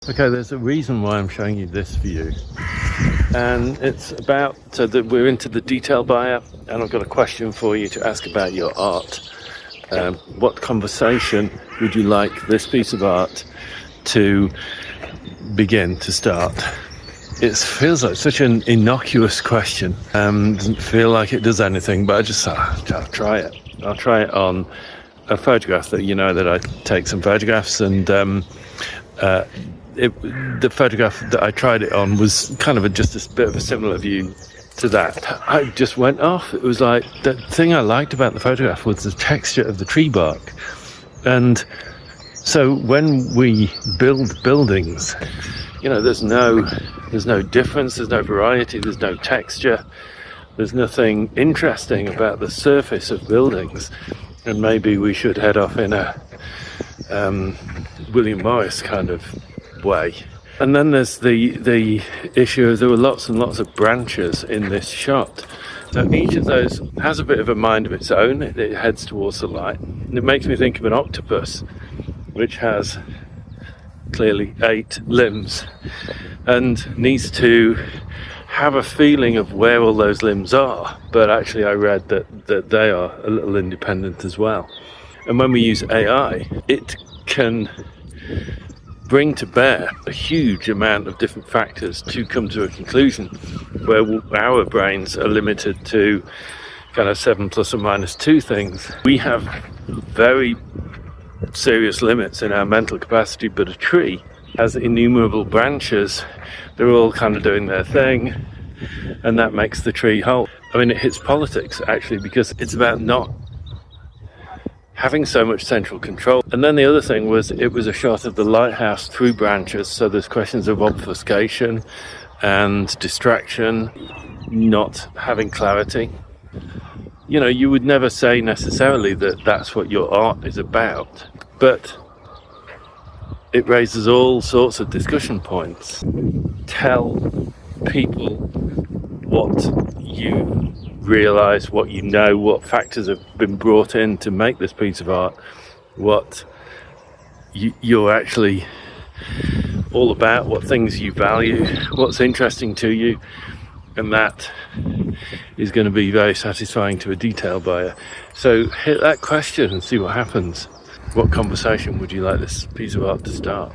Okay, there's a reason why I'm showing you this view, and it's about that we're into the detail buyer, and I've got a question for you to ask about your art. What conversation would you like this piece of art to begin to start? It feels like such an innocuous question. Doesn't feel like it does anything, but I'll try it. I'll try it on a photograph that I take some photographs, and the photograph that I tried it on was kind of just a bit of a similar view to that. I just went off. It was like, the thing I liked about the photograph was the texture of the tree bark. And so when we build buildings, there's no difference, there's no variety, there's no texture, there's nothing interesting about the surface of buildings. And maybe we should head off in a William Morris kind of way. And then there's the issue of there were lots and lots of branches in this shot. So each of those has a bit of a mind of its own. It heads towards the light. And it makes me think of an octopus, which has clearly 8 limbs and needs to have a feeling of where all those limbs are. But actually I read that they are a little independent as well. And when we use AI, it can bring to bear a huge amount of different factors to come to a conclusion, where our brains are limited to kind of 7 plus or minus 2 things. We have very serious limits in our mental capacity, but a tree has innumerable branches. They're all kind of doing their thing, and that makes the tree whole. I mean, it hits politics actually, because it's about not having so much central control. And then the other thing was, it was a shot of the lighthouse through branches, so there's questions of obfuscation and distraction, not having clarity. You would never say necessarily that that's what your art is about, but it raises all sorts of discussion points. Tell people what you realise, what you know, what factors have been brought in to make this piece of art, what you're actually all about, what things you value, what's interesting to you, and that is going to be very satisfying to a detail buyer. So hit that question and see what happens. What conversation would you like this piece of art to start?